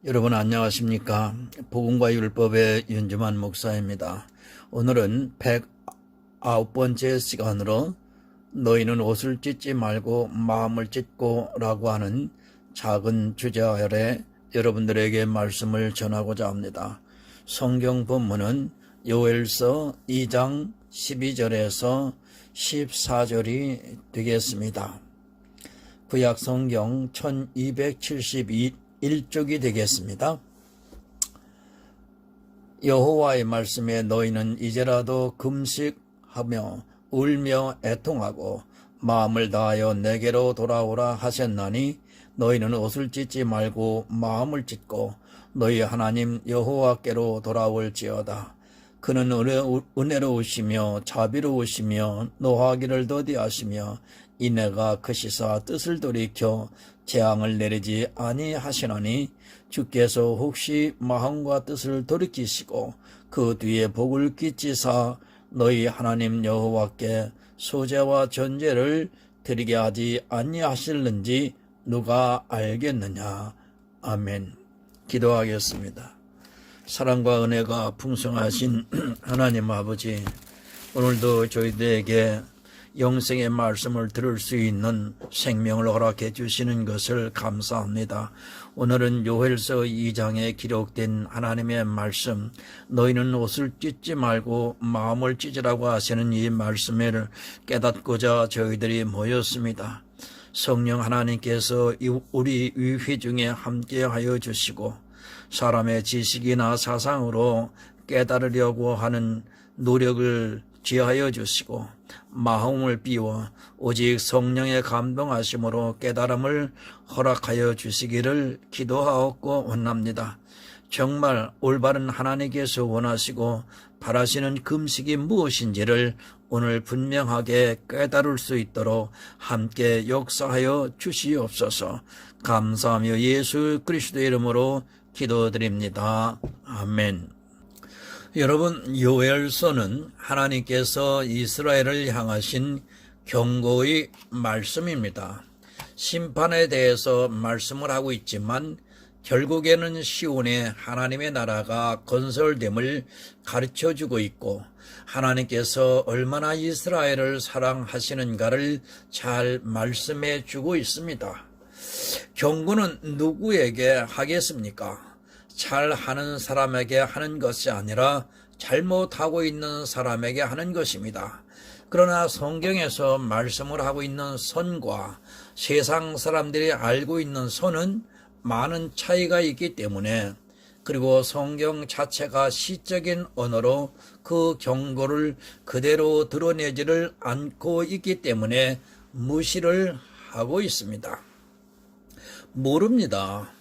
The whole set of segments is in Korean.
여러분 안녕하십니까? 복음과 율법의 윤주만 목사입니다. 오늘은 109번째 시간으로 너희는 옷을 찢지 말고 마음을 찢고 라고 하는 작은 주제 아래 여러분들에게 말씀을 전하고자 합니다. 성경 본문은 요엘서 2장 12절에서 14절이 되겠습니다. 구약 성경 1271쪽이 되겠습니다. 여호와의 말씀에 너희는 이제라도 금식하며 울며 애통하고 마음을 다하여 내게로 돌아오라 하셨나니 너희는 옷을 찢지 말고 마음을 찢고 너희 하나님 여호와께로 돌아올지어다. 그는 은혜로우시며 자비로우시며 노하기를 더디하시며 이내가 크시사 뜻을 돌이켜 재앙을 내리지 아니하시나니 주께서 혹시 마음과 뜻을 돌이키시고 그 뒤에 복을 끼치사 너희 하나님 여호와께 소제와 전제를 드리게 하지 아니하실는지 누가 알겠느냐. 아멘. 기도하겠습니다. 사랑과 은혜가 풍성하신 하나님 아버지, 오늘도 저희들에게 영생의 말씀을 들을 수 있는 생명을 허락해 주시는 것을 감사합니다. 오늘은 요엘서 2장에 기록된 하나님의 말씀, 너희는 옷을 찢지 말고 마음을 찢으라고 하시는 이 말씀을 깨닫고자 저희들이 모였습니다. 성령 하나님께서 우리 위회 중에 함께하여 주시고 사람의 지식이나 사상으로 깨달으려고 하는 노력을 지하여 주시고 마음을 비워 오직 성령의 감동하심으로 깨달음을 허락하여 주시기를 기도하옵고 원합니다. 정말 올바른 하나님께서 원하시고 바라시는 금식이 무엇인지를 오늘 분명하게 깨달을 수 있도록 함께 역사하여 주시옵소서. 감사하며 예수 그리스도의 이름으로 기도드립니다. 아멘. 여러분, 요엘서는 하나님께서 이스라엘을 향하신 경고의 말씀입니다. 심판에 대해서 말씀을 하고 있지만 결국에는 시온에 하나님의 나라가 건설됨을 가르쳐주고 있고 하나님께서 얼마나 이스라엘을 사랑하시는가를 잘 말씀해 주고 있습니다. 경고는 누구에게 하겠습니까? 잘하는 사람에게 하는 것이 아니라 잘못하고 있는 사람에게 하는 것입니다. 그러나 성경에서 말씀을 하고 있는 선과 세상 사람들이 알고 있는 선은 많은 차이가 있기 때문에, 그리고 성경 자체가 시적인 언어로 그 경고를 그대로 드러내지를 않고 있기 때문에 무시를 하고 있습니다. 모릅니다.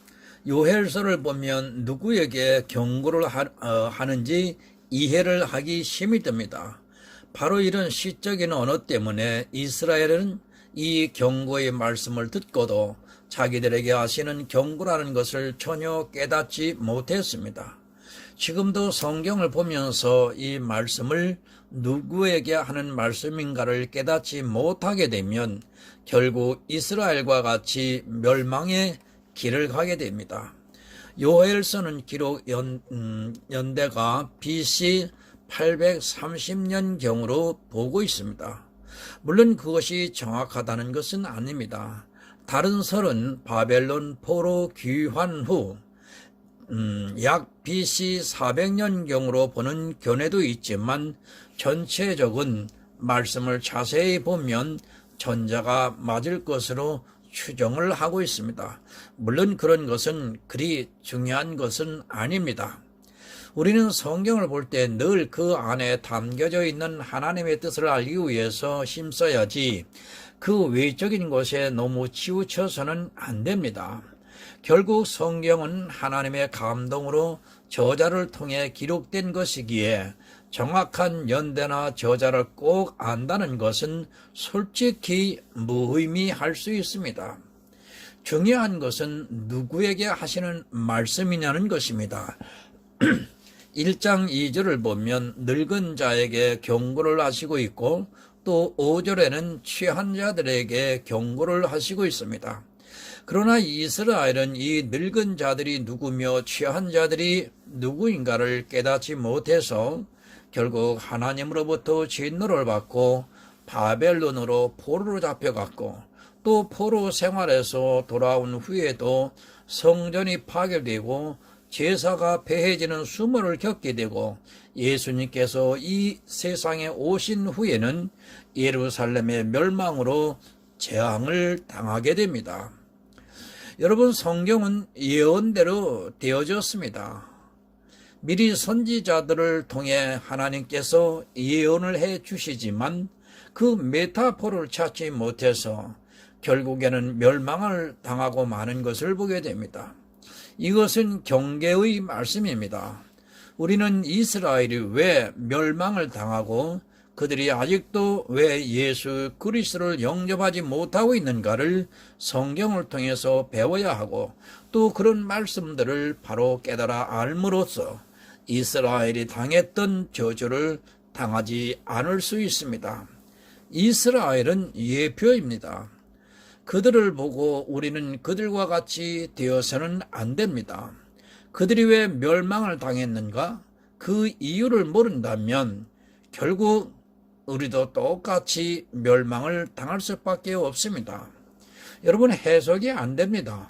요엘서를 보면 누구에게 경고를 하는지 이해를 하기 힘이 듭니다. 바로 이런 시적인 언어 때문에 이스라엘은 이 경고의 말씀을 듣고도 자기들에게 하시는 경고라는 것을 전혀 깨닫지 못했습니다. 지금도 성경을 보면서 이 말씀을 누구에게 하는 말씀인가를 깨닫지 못하게 되면 결국 이스라엘과 같이 멸망의 길을 가게 됩니다. 요엘서는 기록 연대가 BC 830년경으로 보고 있습니다. 물론 그것이 정확하다는 것은 아닙니다. 다른 설은 바벨론 포로 귀환 후 약 BC 400년경으로 보는 견해도 있지만 전체적인 말씀을 자세히 보면 전자가 맞을 것으로 추정을 하고 있습니다. 물론 그런 것은 그리 중요한 것은 아닙니다. 우리는 성경을 볼 때 늘 그 안에 담겨져 있는 하나님의 뜻을 알기 위해서 힘써야지 그 외적인 것에 너무 치우쳐서는 안 됩니다. 결국 성경은 하나님의 감동으로 저자를 통해 기록된 것이기에 정확한 연대나 저자를 꼭 안다는 것은 솔직히 무의미할 수 있습니다. 중요한 것은 누구에게 하시는 말씀이냐는 것입니다. 1장 2절을 보면 늙은 자에게 경고를 하시고 있고 또 5절에는 취한 자들에게 경고를 하시고 있습니다. 그러나 이스라엘은 이 늙은 자들이 누구며 취한 자들이 누구인가를 깨닫지 못해서 결국 하나님으로부터 진노를 받고 바벨론으로 포로로 잡혀갔고, 또 포로 생활에서 돌아온 후에도 성전이 파괴되고 제사가 폐해지는 수모를 겪게 되고, 예수님께서 이 세상에 오신 후에는 예루살렘의 멸망으로 재앙을 당하게 됩니다. 여러분, 성경은 예언대로 되어졌습니다. 미리 선지자들을 통해 하나님께서 예언을 해 주시지만 그 메타포를 찾지 못해서 결국에는 멸망을 당하고 마는 것을 보게 됩니다. 이것은 경계의 말씀입니다. 우리는 이스라엘이 왜 멸망을 당하고 그들이 아직도 왜 예수 그리스도를 영접하지 못하고 있는가를 성경을 통해서 배워야 하고, 또 그런 말씀들을 바로 깨달아 알므로써 이스라엘이 당했던 저주를 당하지 않을 수 있습니다. 이스라엘은 예표입니다. 그들을 보고 우리는 그들과 같이 되어서는 안 됩니다. 그들이 왜 멸망을 당했는가? 그 이유를 모른다면 결국 우리도 똑같이 멸망을 당할 수밖에 없습니다. 여러분, 해석이 안 됩니다.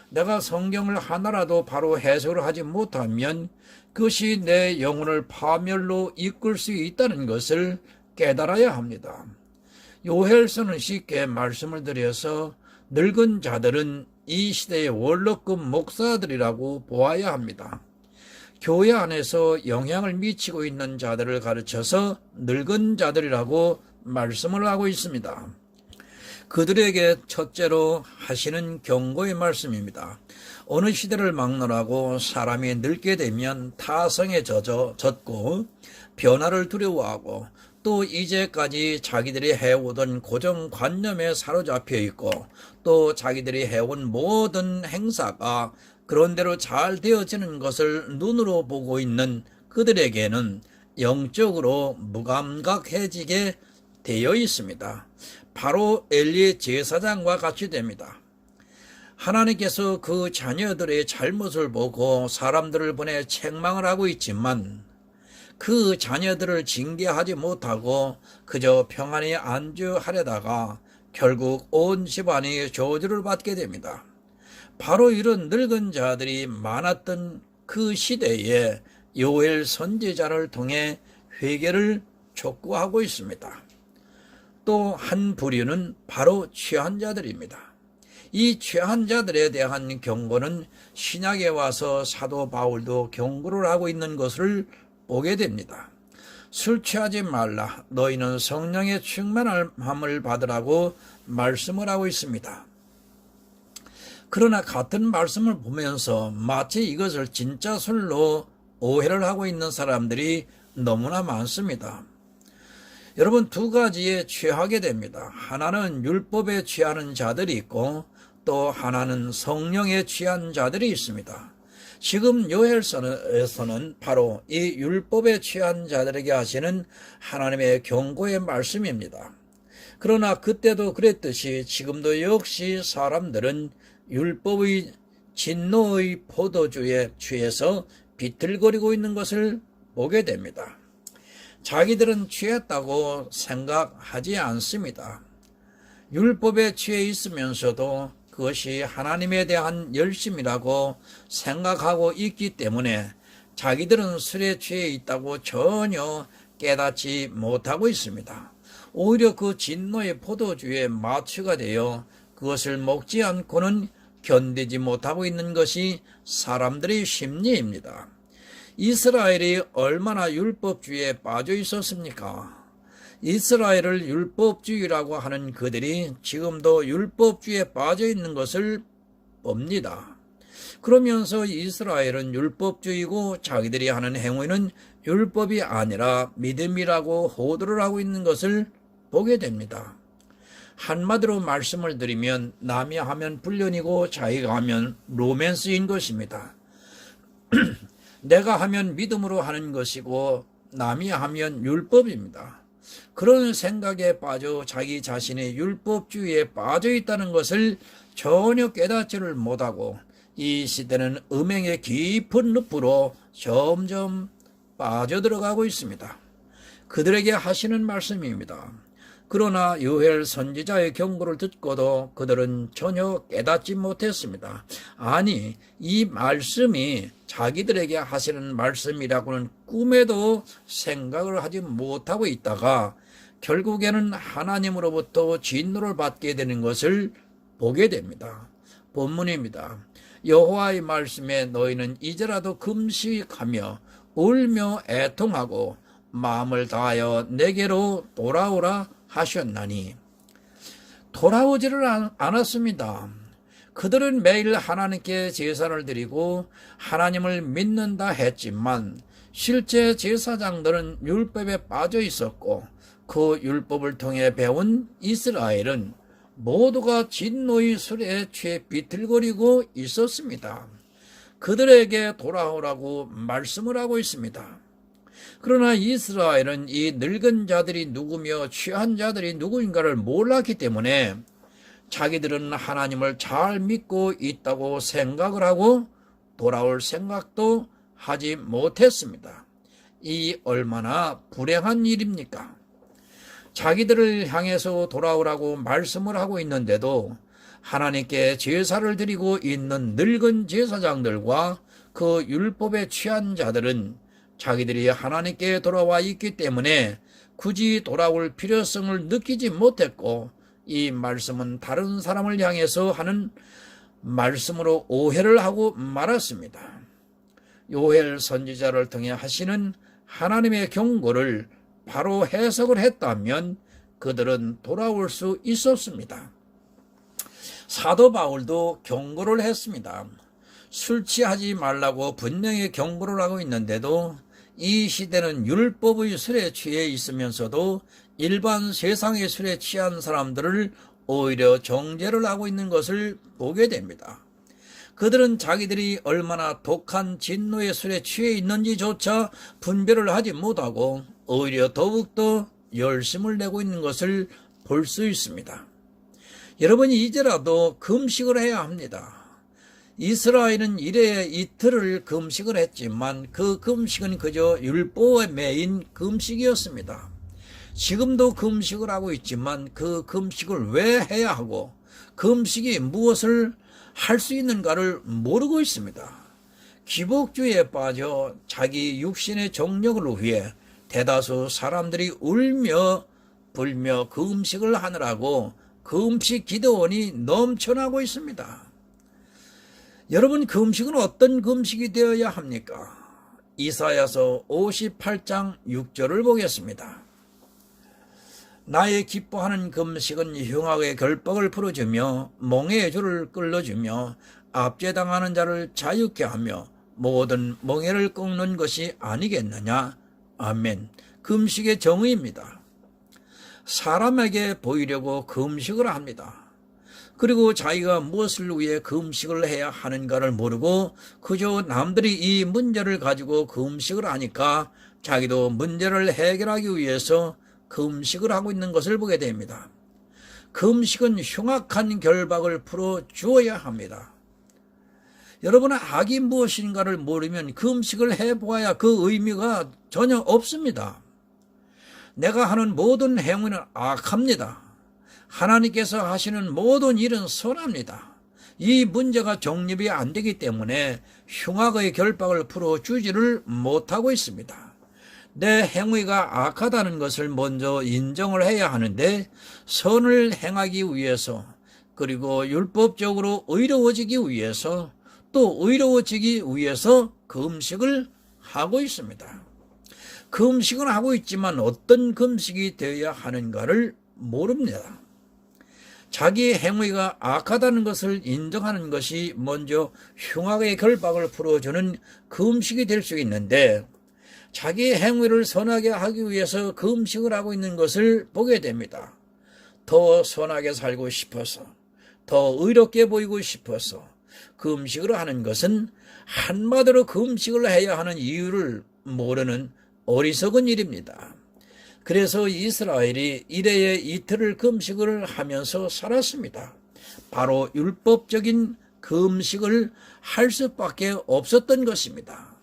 내가 성경을 하나라도 바로 해석을 하지 못하면 그것이 내 영혼을 파멸로 이끌 수 있다는 것을 깨달아야 합니다. 요엘서는 쉽게 말씀을 드려서 늙은 자들은 이 시대의 원로급 목사들이라고 보아야 합니다. 교회 안에서 영향을 미치고 있는 자들을 가르쳐서 늙은 자들이라고 말씀을 하고 있습니다. 그들에게 첫째로 하시는 경고의 말씀입니다. 어느 시대를 막론하고 사람이 늙게 되면 타성에 젖고 변화를 두려워하고, 또 이제까지 자기들이 해오던 고정관념에 사로잡혀 있고, 또 자기들이 해온 모든 행사가 그런대로 잘 되어지는 것을 눈으로 보고 있는 그들에게는 영적으로 무감각해지게 되어 있습니다. 바로 엘리 제사장과 같이 됩니다. 하나님께서 그 자녀들의 잘못을 보고 사람들을 보내 책망을 하고 있지만 그 자녀들을 징계하지 못하고 그저 평안히 안주하려다가 결국 온 집안이 저주를 받게 됩니다. 바로 이런 늙은 자들이 많았던 그 시대에 요엘 선지자를 통해 회개를 촉구하고 있습니다. 또 한 부류는 바로 취한 자들입니다. 이 취한 자들에 대한 경고는 신약에 와서 사도 바울도 경고를 하고 있는 것을 보게 됩니다. 술 취하지 말라, 너희는 성령의 충만함을 받으라고 말씀을 하고 있습니다. 그러나 같은 말씀을 보면서 마치 이것을 진짜 술로 오해를 하고 있는 사람들이 너무나 많습니다. 여러분, 두 가지에 취하게 됩니다. 하나는 율법에 취하는 자들이 있고, 또 하나는 성령에 취한 자들이 있습니다. 지금 요엘서에서는 바로 이 율법에 취한 자들에게 하시는 하나님의 경고의 말씀입니다. 그러나 그때도 그랬듯이 지금도 역시 사람들은 율법의 진노의 포도주에 취해서 비틀거리고 있는 것을 보게 됩니다. 자기들은 취했다고 생각하지 않습니다. 율법에 취해 있으면서도 그것이 하나님에 대한 열심이라고 생각하고 있기 때문에 자기들은 술에 취해 있다고 전혀 깨닫지 못하고 있습니다. 오히려 그 진노의 포도주에 마취가 되어 그것을 먹지 않고는 견디지 못하고 있는 것이 사람들의 심리입니다. 이스라엘이 얼마나 율법주의에 빠져 있었습니까? 이스라엘을 율법주의라고 하는 그들이 지금도 율법주의에 빠져 있는 것을 봅니다. 그러면서 이스라엘은 율법주의고 자기들이 하는 행위는 율법이 아니라 믿음이라고 호도를 하고 있는 것을 보게 됩니다. 한마디로 말씀을 드리면 남이 하면 불륜이고 자기가 하면 로맨스인 것입니다. 내가 하면 믿음으로 하는 것이고 남이 하면 율법입니다. 그런 생각에 빠져 자기 자신의 율법주의에 빠져 있다는 것을 전혀 깨닫지를 못하고 이 시대는 음행의 깊은 늪으로 점점 빠져들어가고 있습니다. 그들에게 하시는 말씀입니다. 그러나 요엘 선지자의 경고를 듣고도 그들은 전혀 깨닫지 못했습니다. 아니, 이 말씀이 자기들에게 하시는 말씀이라고는 꿈에도 생각을 하지 못하고 있다가 결국에는 하나님으로부터 진노를 받게 되는 것을 보게 됩니다. 본문입니다. 여호와의 말씀에 너희는 이제라도 금식하며 울며 애통하고 마음을 다하여 내게로 돌아오라 하셨나니, 돌아오지를 않았습니다. 그들은 매일 하나님께 제사를 드리고 하나님을 믿는다 했지만 실제 제사장들은 율법에 빠져 있었고 그 율법을 통해 배운 이스라엘은 모두가 진노의 술에 취해 비틀거리고 있었습니다. 그들에게 돌아오라고 말씀을 하고 있습니다. 그러나 이스라엘은 이 늙은 자들이 누구며 취한 자들이 누구인가를 몰랐기 때문에 자기들은 하나님을 잘 믿고 있다고 생각을 하고 돌아올 생각도 하지 못했습니다. 이 얼마나 불행한 일입니까? 자기들을 향해서 돌아오라고 말씀을 하고 있는데도 하나님께 제사를 드리고 있는 늙은 제사장들과 그 율법에 취한 자들은 자기들이 하나님께 돌아와 있기 때문에 굳이 돌아올 필요성을 느끼지 못했고, 이 말씀은 다른 사람을 향해서 하는 말씀으로 오해를 하고 말았습니다. 요엘 선지자를 통해 하시는 하나님의 경고를 바로 해석을 했다면 그들은 돌아올 수 있었습니다. 사도 바울도 경고를 했습니다. 술 취하지 말라고 분명히 경고를 하고 있는데도 이 시대는 율법의 술에 취해 있으면서도 일반 세상의 술에 취한 사람들을 오히려 정죄를 하고 있는 것을 보게 됩니다. 그들은 자기들이 얼마나 독한 진노의 술에 취해 있는지조차 분별을 하지 못하고 오히려 더욱더 열심을 내고 있는 것을 볼 수 있습니다. 여러분이 이제라도 금식을 해야 합니다. 이스라엘은 이래 이틀을 금식을 했지만 그 금식은 그저 율법에 매인 금식이었습니다. 지금도 금식을 하고 있지만 그 금식을 왜 해야 하고 금식이 무엇을 할 수 있는가를 모르고 있습니다. 기복주의에 빠져 자기 육신의 정력을 위해 대다수 사람들이 울며 불며 금식을 하느라고 금식 기도원이 넘쳐나고 있습니다. 여러분, 금식은 어떤 금식이 되어야 합니까? 이사야서 58장 6절을 보겠습니다. 나의 기뻐하는 금식은 흉악의 결박을 풀어주며 멍에의 줄을 끌어주며 압제당하는 자를 자유케 하며 모든 멍에를 꺾는 것이 아니겠느냐. 아멘. 금식의 정의입니다. 사람에게 보이려고 금식을 합니다. 그리고 자기가 무엇을 위해 금식을 해야 하는가를 모르고 그저 남들이 이 문제를 가지고 금식을 하니까 자기도 문제를 해결하기 위해서 금식을 하고 있는 것을 보게 됩니다. 금식은 흉악한 결박을 풀어 주어야 합니다. 여러분, 악이 무엇인가를 모르면 금식을 해보아야 그 의미가 전혀 없습니다. 내가 하는 모든 행위는 악합니다. 하나님께서 하시는 모든 일은 선합니다. 이 문제가 정립이 안 되기 때문에 흉악의 결박을 풀어주지를 못하고 있습니다. 내 행위가 악하다는 것을 먼저 인정을 해야 하는데 선을 행하기 위해서 그리고 율법적으로 의로워지기 위해서 또 의로워지기 위해서 금식을 하고 있습니다. 금식은 하고 있지만 어떤 금식이 되어야 하는가를 모릅니다. 자기의 행위가 악하다는 것을 인정하는 것이 먼저 흉악의 결박을 풀어주는 금식이 될 수 있는데 자기의 행위를 선하게 하기 위해서 금식을 하고 있는 것을 보게 됩니다. 더 선하게 살고 싶어서, 더 의롭게 보이고 싶어서 금식을 하는 것은 한마디로 금식을 해야 하는 이유를 모르는 어리석은 일입니다. 그래서 이스라엘이 일회에 이틀을 금식을 하면서 살았습니다. 바로 율법적인 금식을 할 수밖에 없었던 것입니다.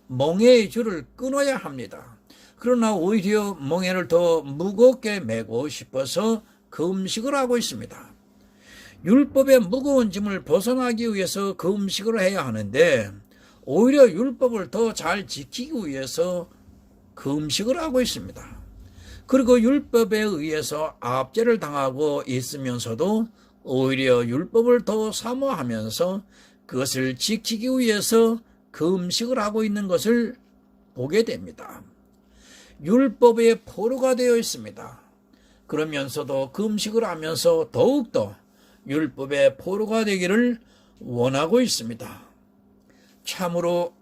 멍에의 줄을 끊어야 합니다. 그러나 오히려 멍에를 더 무겁게 메고 싶어서 금식을 하고 있습니다. 율법의 무거운 짐을 벗어나기 위해서 금식을 해야 하는데 오히려 율법을 더 잘 지키기 위해서 금식을 하고 있습니다. 그리고 율법에 의해서 압제를 당하고 있으면서도 오히려 율법을 더 사모하면서 그것을 지키기 위해서 금식을 하고 있는 것을 보게 됩니다. 율법의 포로가 되어 있습니다. 그러면서도 금식을 하면서 더욱더 율법의 포로가 되기를 원하고 있습니다. 참으로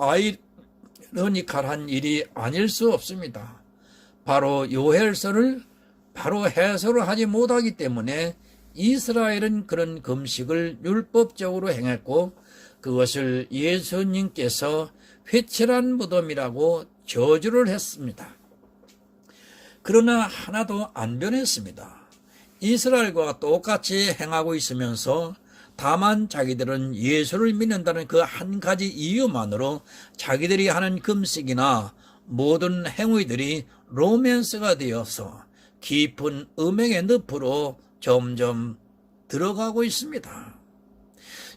아이러니컬한 일이 아닐 수 없습니다. 바로 요헬서를 바로 해설을 하지 못하기 때문에 이스라엘은 그런 금식을 율법적으로 행했고 그것을 예수님께서 회칠한 무덤이라고 저주를 했습니다. 그러나 하나도 안 변했습니다. 이스라엘과 똑같이 행하고 있으면서 다만 자기들은 예수를 믿는다는 그 한 가지 이유만으로 자기들이 하는 금식이나 모든 행위들이 로맨스가 되어서 깊은 음행의 늪으로 점점 들어가고 있습니다.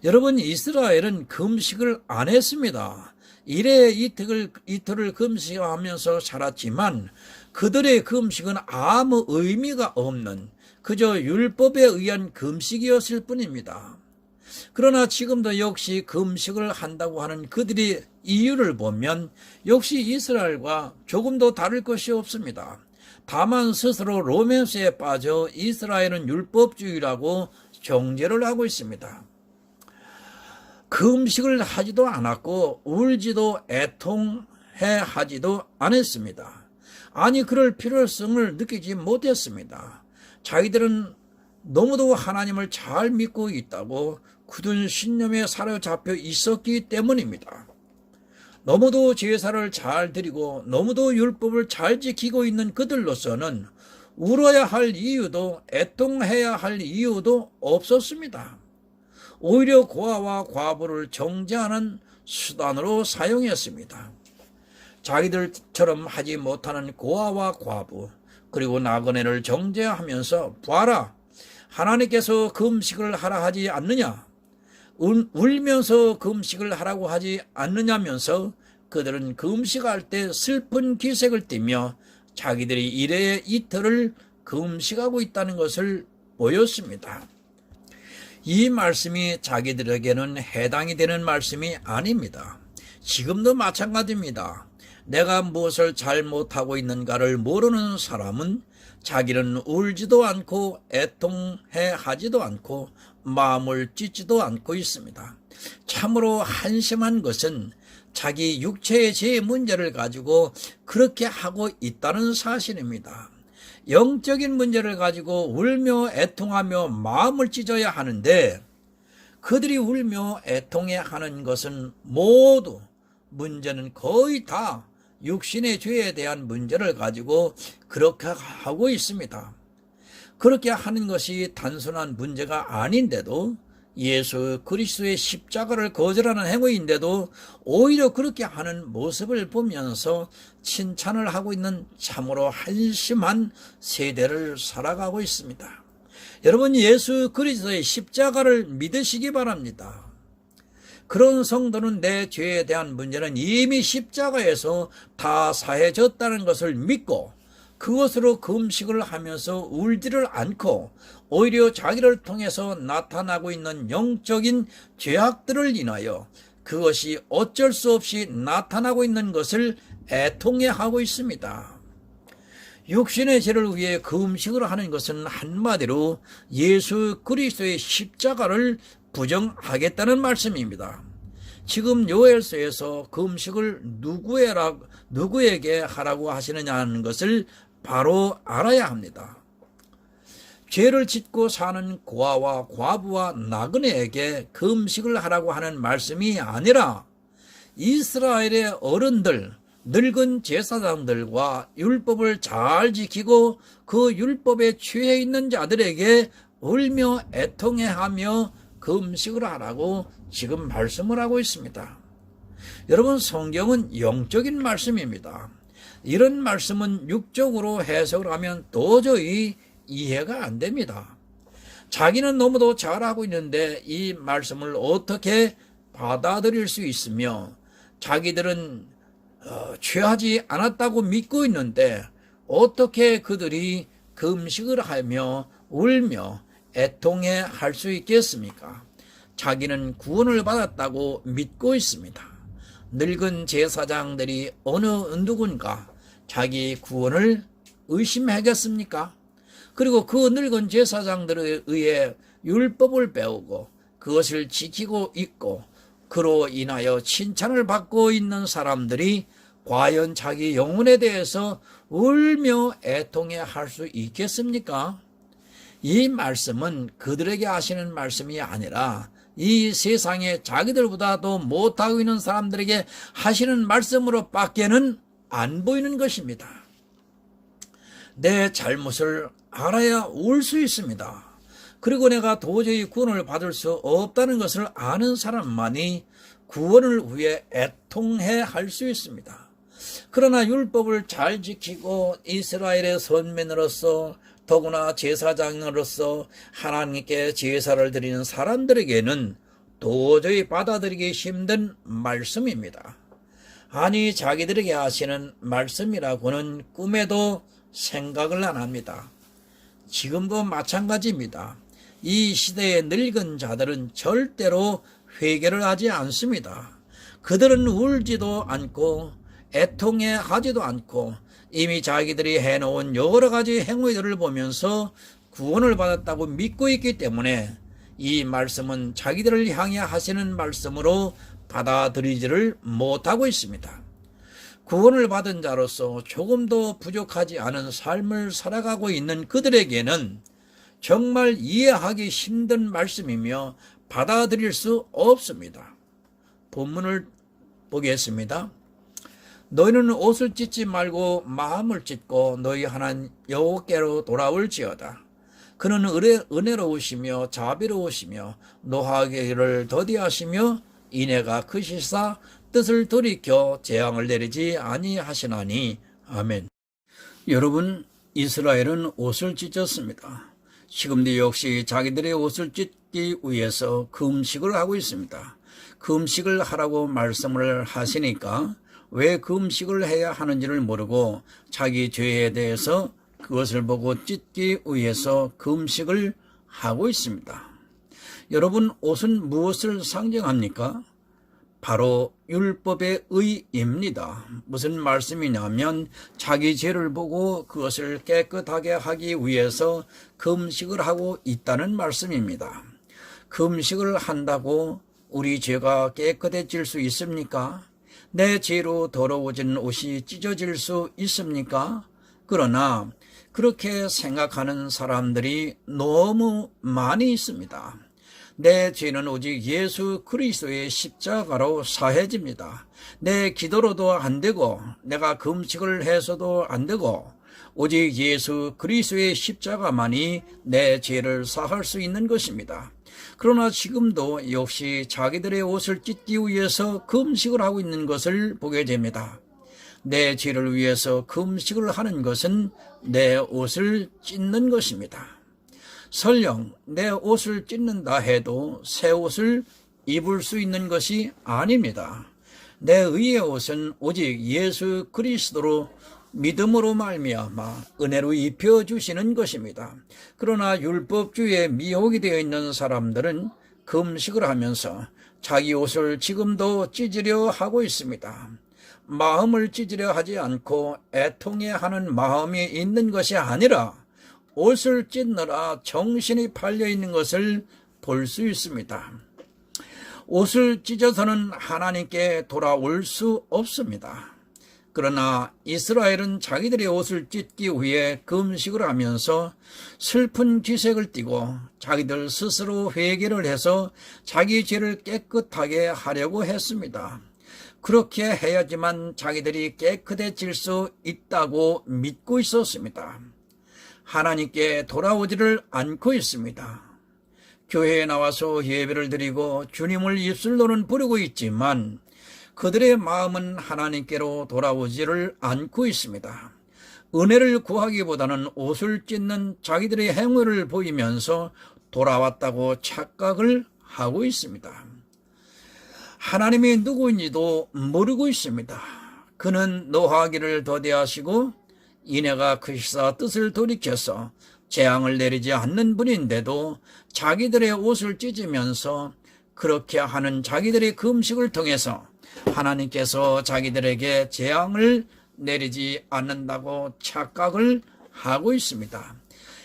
여러분, 이스라엘은 금식을 안 했습니다. 일에 이틀을 금식하면서 살았지만 그들의 금식은 아무 의미가 없는 그저 율법에 의한 금식이었을 뿐입니다. 그러나 지금도 역시 금식을 한다고 하는 그들의 이유를 보면 역시 이스라엘과 조금도 다를 것이 없습니다. 다만 스스로 로맨스에 빠져 이스라엘은 율법주의라고 정죄를 하고 있습니다. 금식을 하지도 않았고 울지도 애통해 하지도 않았습니다. 아니, 그럴 필요성을 느끼지 못했습니다. 자기들은 너무도 하나님을 잘 믿고 있다고 굳은 신념에 사로잡혀 있었기 때문입니다. 너무도 제사를 잘 드리고 너무도 율법을 잘 지키고 있는 그들로서는 울어야 할 이유도 애통해야 할 이유도 없었습니다. 오히려 고아와 과부를 정죄하는 수단으로 사용했습니다. 자기들처럼 하지 못하는 고아와 과부 그리고 나그네를 정죄하면서 봐라, 하나님께서 금식을 하라 하지 않느냐, 울면서 금식을 하라고 하지 않느냐면서 그들은 금식할 때 슬픈 기색을 띠며 자기들이 일회에 이틀을 금식하고 있다는 것을 보였습니다. 이 말씀이 자기들에게는 해당이 되는 말씀이 아닙니다. 지금도 마찬가지입니다. 내가 무엇을 잘못하고 있는가를 모르는 사람은 자기는 울지도 않고 애통해 하지도 않고 마음을 찢지도 않고 있습니다. 참으로 한심한 것은 자기 육체의 죄의 문제를 가지고 그렇게 하고 있다는 사실입니다. 영적인 문제를 가지고 울며 애통하며 마음을 찢어야 하는데 그들이 울며 애통해 하는 것은 모두 문제는 거의 다 육신의 죄에 대한 문제를 가지고 그렇게 하고 있습니다. 그렇게 하는 것이 단순한 문제가 아닌데도 예수 그리스도의 십자가를 거절하는 행위인데도 오히려 그렇게 하는 모습을 보면서 칭찬을 하고 있는 참으로 한심한 세대를 살아가고 있습니다. 여러분, 예수 그리스도의 십자가를 믿으시기 바랍니다. 그런 성도는 내 죄에 대한 문제는 이미 십자가에서 다 사해졌다는 것을 믿고 그것으로 금식을 하면서 울지를 않고 오히려 자기를 통해서 나타나고 있는 영적인 죄악들을 인하여 그것이 어쩔 수 없이 나타나고 있는 것을 애통해하고 있습니다. 육신의 죄를 위해 금식을 하는 것은 한마디로 예수 그리스도의 십자가를 부정하겠다는 말씀입니다. 지금 요엘서에서 금식을 누구에게 하라고 하시느냐는 것을 바로 알아야 합니다. 죄를 짓고 사는 고아와 과부와 나그네에게 금식을 하라고 하는 말씀이 아니라 이스라엘의 어른들, 늙은 제사장들과 율법을 잘 지키고 그 율법에 취해 있는 자들에게 울며 애통해하며 금식을 하라고 지금 말씀을 하고 있습니다. 여러분, 성경은 영적인 말씀입니다. 이런 말씀은 육적으로 해석을 하면 도저히 이해가 안 됩니다. 자기는 너무도 잘하고 있는데 이 말씀을 어떻게 받아들일 수 있으며, 자기들은 취하지 않았다고 믿고 있는데 어떻게 그들이 금식을 하며 울며 애통해 할 수 있겠습니까? 자기는 구원을 받았다고 믿고 있습니다. 늙은 제사장들이 어느 누군가 자기 구원을 의심하겠습니까? 그리고 그 늙은 제사장들에 의해 율법을 배우고 그것을 지키고 있고 그로 인하여 칭찬을 받고 있는 사람들이 과연 자기 영혼에 대해서 울며 애통해 할 수 있겠습니까? 이 말씀은 그들에게 하시는 말씀이 아니라 이 세상에 자기들보다 더 못하고 있는 사람들에게 하시는 말씀으로 밖에는 안 보이는 것입니다. 내 잘못을 알아야 울 수 있습니다. 그리고 내가 도저히 구원을 받을 수 없다는 것을 아는 사람만이 구원을 위해 애통해 할 수 있습니다. 그러나 율법을 잘 지키고 이스라엘의 선민으로서 더구나 제사장으로서 하나님께 제사를 드리는 사람들에게는 도저히 받아들이기 힘든 말씀입니다. 아니, 자기들에게 하시는 말씀이라고는 꿈에도 생각을 안 합니다. 지금도 마찬가지입니다. 이 시대의 늙은 자들은 절대로 회개를 하지 않습니다. 그들은 울지도 않고 애통해 하지도 않고 이미 자기들이 해놓은 여러 가지 행위들을 보면서 구원을 받았다고 믿고 있기 때문에 이 말씀은 자기들을 향해 하시는 말씀으로 받아들이지를 못하고 있습니다. 구원을 받은 자로서 조금도 부족하지 않은 삶을 살아가고 있는 그들에게는 정말 이해하기 힘든 말씀이며 받아들일 수 없습니다. 본문을 보겠습니다. 너희는 옷을 찢지 말고 마음을 찢고 너희 하나님 여호와께로 돌아올지어다. 그는 은혜로우시며 자비로우시며 노하기를 더디하시며 인애가 크시사 뜻을 돌이켜 재앙을 내리지 아니하시나니. 아멘. 여러분, 이스라엘은 옷을 찢었습니다. 지금도 역시 자기들의 옷을 찢기 위해서 금식을 하고 있습니다. 금식을 하라고 말씀을 하시니까 왜 금식을 해야 하는지를 모르고 자기 죄에 대해서 그것을 보고 찢기 위해서 금식을 하고 있습니다. 여러분, 옷은 무엇을 상징합니까? 바로 율법의 의입니다. 무슨 말씀이냐면 자기 죄를 보고 그것을 깨끗하게 하기 위해서 금식을 하고 있다는 말씀입니다. 금식을 한다고 우리 죄가 깨끗해질 수 있습니까? 내 죄로 더러워진 옷이 찢어질 수 있습니까? 그러나 그렇게 생각하는 사람들이 너무 많이 있습니다. 내 죄는 오직 예수 그리스도의 십자가로 사해집니다. 내 기도로도 안 되고 내가 금식을 해서도 안 되고 오직 예수 그리스도의 십자가만이 내 죄를 사할 수 있는 것입니다. 그러나 지금도 역시 자기들의 옷을 찢기 위해서 금식을 하고 있는 것을 보게 됩니다. 내 죄를 위해서 금식을 하는 것은 내 옷을 찢는 것입니다. 설령 내 옷을 찢는다 해도 새 옷을 입을 수 있는 것이 아닙니다. 내 의의 옷은 오직 예수 그리스도로 믿음으로 말미암아 은혜로 입혀주시는 것입니다. 그러나 율법주의에 미혹이 되어 있는 사람들은 금식을 하면서 자기 옷을 지금도 찢으려 하고 있습니다. 마음을 찢으려 하지 않고 애통해하는 마음이 있는 것이 아니라 옷을 찢느라 정신이 팔려 있는 것을 볼 수 있습니다. 옷을 찢어서는 하나님께 돌아올 수 없습니다. 그러나 이스라엘은 자기들의 옷을 찢기 위해 금식을 하면서 슬픈 기색을 띠고 자기들 스스로 회개를 해서 자기 죄를 깨끗하게 하려고 했습니다. 그렇게 해야지만 자기들이 깨끗해질 수 있다고 믿고 있었습니다. 하나님께 돌아오지를 않고 있습니다. 교회에 나와서 예배를 드리고 주님을 입술로는 부르고 있지만 그들의 마음은 하나님께로 돌아오지를 않고 있습니다. 은혜를 구하기보다는 옷을 찢는 자기들의 행위를 보이면서 돌아왔다고 착각을 하고 있습니다. 하나님이 누구인지도 모르고 있습니다. 그는 노하기를 더디하시고 이내가 크시사 뜻을 돌이켜서 재앙을 내리지 않는 분인데도 자기들의 옷을 찢으면서 그렇게 하는 자기들의 금식을 통해서 하나님께서 자기들에게 재앙을 내리지 않는다고 착각을 하고 있습니다.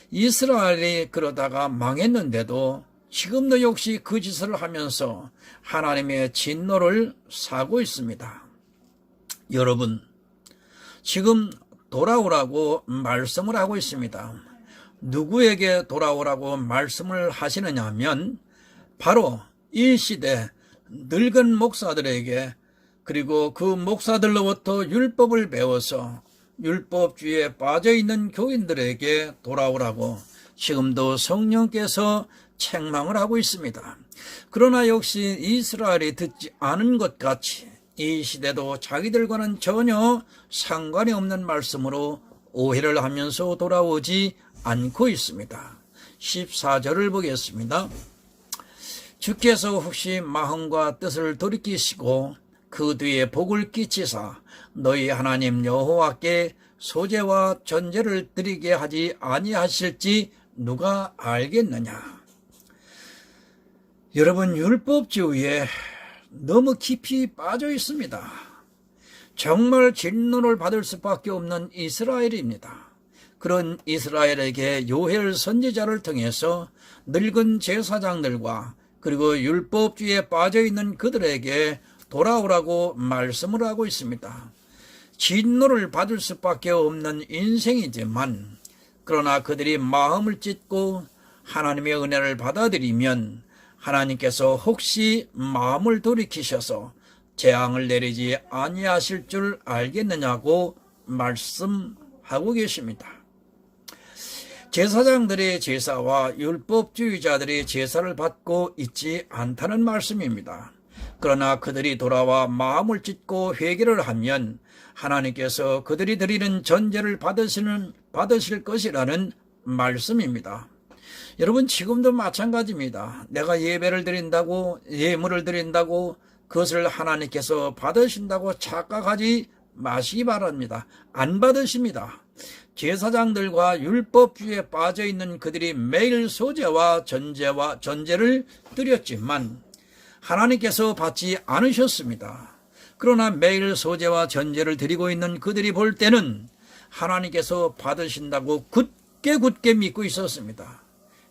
이스라엘이 그러다가 망했는데도 지금도 역시 그 짓을 하면서 하나님의 진노를 사고 있습니다. 여러분, 지금 돌아오라고 말씀을 하고 있습니다. 누구에게 돌아오라고 말씀을 하시느냐 하면 바로 이 시대 늙은 목사들에게, 그리고 그 목사들로부터 율법을 배워서 율법주의에 빠져있는 교인들에게 돌아오라고 지금도 성령께서 책망을 하고 있습니다. 그러나 역시 이스라엘이 듣지 않은 것 같이 이 시대도 자기들과는 전혀 상관이 없는 말씀으로 오해를 하면서 돌아오지 않고 있습니다. 14절을 보겠습니다. 주께서 혹시 마음과 뜻을 돌이키시고 그 뒤에 복을 끼치사 너희 하나님 여호와께 소제와 전제를 드리게 하지 아니하실지 누가 알겠느냐. 여러분, 율법주의에 너무 깊이 빠져 있습니다. 정말 진노를 받을 수밖에 없는 이스라엘입니다. 그런 이스라엘에게 요엘 선지자를 통해서 늙은 제사장들과 그리고 율법주의에 빠져있는 그들에게 돌아오라고 말씀을 하고 있습니다. 진노를 받을 수밖에 없는 인생이지만 그러나 그들이 마음을 찢고 하나님의 은혜를 받아들이면 하나님께서 혹시 마음을 돌이키셔서 재앙을 내리지 아니하실 줄 알겠느냐고 말씀하고 계십니다. 제사장들의 제사와 율법주의자들의 제사를 받고 있지 않다는 말씀입니다. 그러나 그들이 돌아와 마음을 찢고 회개를 하면 하나님께서 그들이 드리는 전제를 받으실 것이라는 말씀입니다. 여러분, 지금도 마찬가지입니다. 내가 예배를 드린다고, 예물을 드린다고 그것을 하나님께서 받으신다고 착각하지 마시기 바랍니다. 안 받으십니다. 제사장들과 율법주의에 빠져있는 그들이 매일 소제와 전제를 드렸지만 하나님께서 받지 않으셨습니다. 그러나 매일 소제와 전제를 드리고 있는 그들이 볼 때는 하나님께서 받으신다고 굳게 믿고 있었습니다.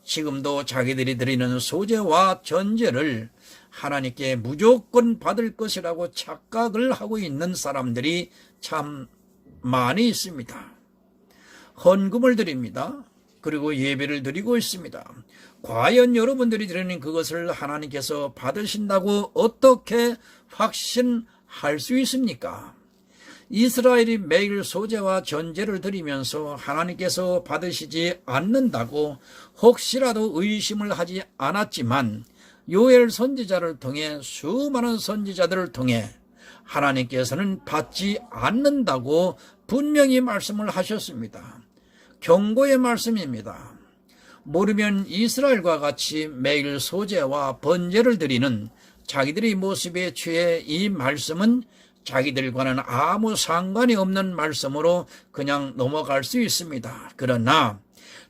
지금도 자기들이 드리는 소제와 전제를 하나님께 무조건 받을 것이라고 착각을 하고 있는 사람들이 참 많이 있습니다. 헌금을 드립니다. 그리고 예배를 드리고 있습니다. 과연 여러분들이 드리는 그것을 하나님께서 받으신다고 어떻게 확신할 수 있습니까? 이스라엘이 매일 소제와 전제를 드리면서 하나님께서 받으시지 않는다고 혹시라도 의심을 하지 않았지만 요엘 선지자를 통해, 수많은 선지자들을 통해 하나님께서는 받지 않는다고 분명히 말씀을 하셨습니다. 경고의 말씀입니다. 모르면 이스라엘과 같이 매일 소제와 번제를 드리는 자기들의 모습에 취해 이 말씀은 자기들과는 아무 상관이 없는 말씀으로 그냥 넘어갈 수 있습니다. 그러나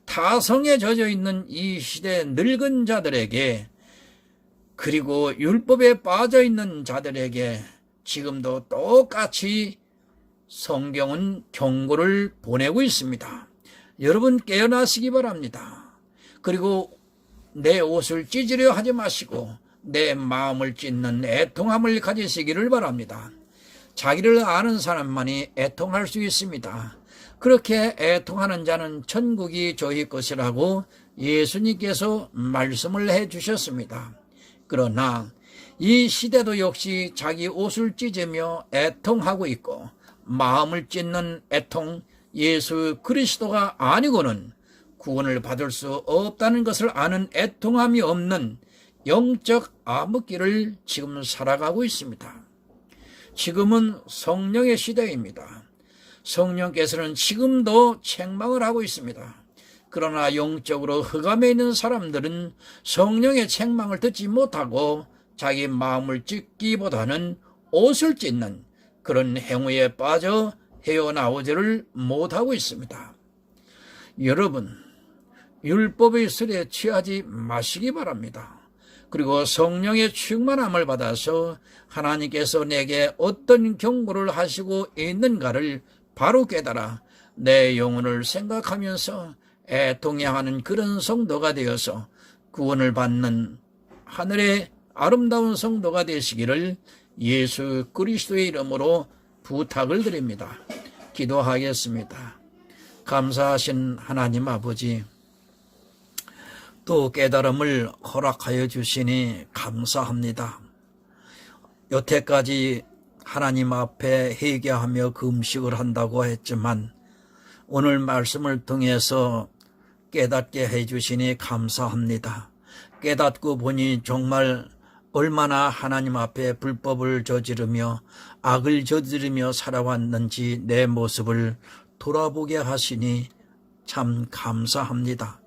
타성에 젖어 있는 이 시대 늙은 자들에게, 그리고 율법에 빠져 있는 자들에게 지금도 똑같이 성경은 경고를 보내고 있습니다. 여러분, 깨어나시기 바랍니다. 그리고 내 옷을 찢으려 하지 마시고 내 마음을 찢는 애통함을 가지시기를 바랍니다. 자기를 아는 사람만이 애통할 수 있습니다. 그렇게 애통하는 자는 천국이 저희 것이라고 예수님께서 말씀을 해 주셨습니다. 그러나 이 시대도 역시 자기 옷을 찢으며 애통하고 있고, 마음을 찢는 애통, 예수 그리스도가 아니고는 구원을 받을 수 없다는 것을 아는 애통함이 없는 영적 암흑기를 지금 살아가고 있습니다. 지금은 성령의 시대입니다. 성령께서는 지금도 책망을 하고 있습니다. 그러나 영적으로 흑암에 있는 사람들은 성령의 책망을 듣지 못하고 자기 마음을 찢기보다는 옷을 찢는 그런 행위에 빠져 헤어나오지를 못하고 있습니다. 여러분, 율법의 설에 취하지 마시기 바랍니다. 그리고 성령의 충만함을 받아서 하나님께서 내게 어떤 경고를 하시고 있는가를 바로 깨달아 내 영혼을 생각하면서 애통해하는 그런 성도가 되어서 구원을 받는 하늘의 아름다운 성도가 되시기를 예수 그리스도의 이름으로 부탁을 드립니다. 기도하겠습니다. 감사하신 하나님 아버지, 또 깨달음을 허락하여 주시니 감사합니다. 여태까지 하나님 앞에 회개하며 금식을 한다고 했지만 오늘 말씀을 통해서 깨닫게 해주시니 감사합니다. 깨닫고 보니 정말 얼마나 하나님 앞에 불법을 저지르며 악을 저지르며 살아왔는지 내 모습을 돌아보게 하시니 참 감사합니다.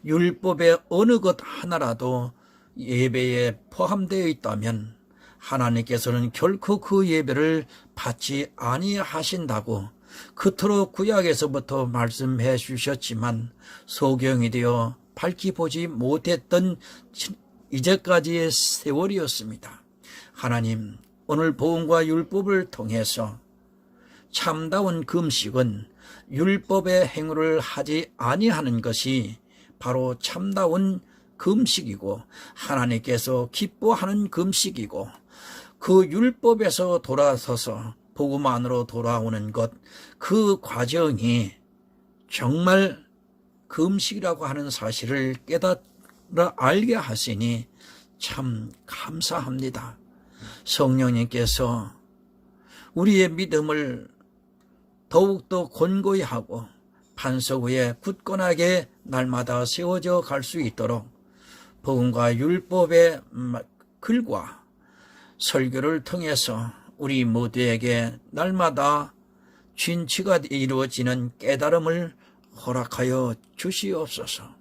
율법의 어느 것 하나라도 예배에 포함되어 있다면 하나님께서는 결코 그 예배를 받지 아니하신다고 그토록 구약에서부터 말씀해 주셨지만 소경이 되어 밝히 보지 못했던 이제까지의 세월이었습니다. 하나님, 오늘 복음과 율법을 통해서 참다운 금식은 율법의 행위를 하지 아니하는 것이 바로 참다운 금식이고 하나님께서 기뻐하는 금식이고 그 율법에서 돌아서서 복음 안으로 돌아오는 것, 그 과정이 정말 금식이라고 하는 사실을 깨달아 알게 하시니 참 감사합니다. 성령님께서 우리의 믿음을 더욱더 권고히 하고 반석 위에 굳건하게 날마다 세워져 갈 수 있도록 복음과 율법의 글과 설교를 통해서 우리 모두에게 날마다 진치가 이루어지는 깨달음을 허락하여 주시옵소서.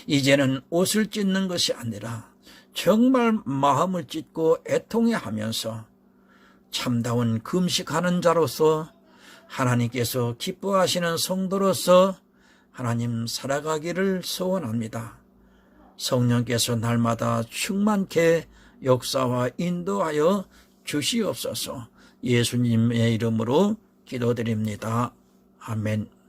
이제는 옷을 찢는 것이 아니라 정말 마음을 찢고 애통해 하면서 참다운 금식하는 자로서 하나님께서 기뻐하시는 성도로서 하나님 살아가기를 소원합니다. 성령께서 날마다 충만케 역사와 인도하여 주시옵소서. 예수님의 이름으로 기도드립니다. 아멘.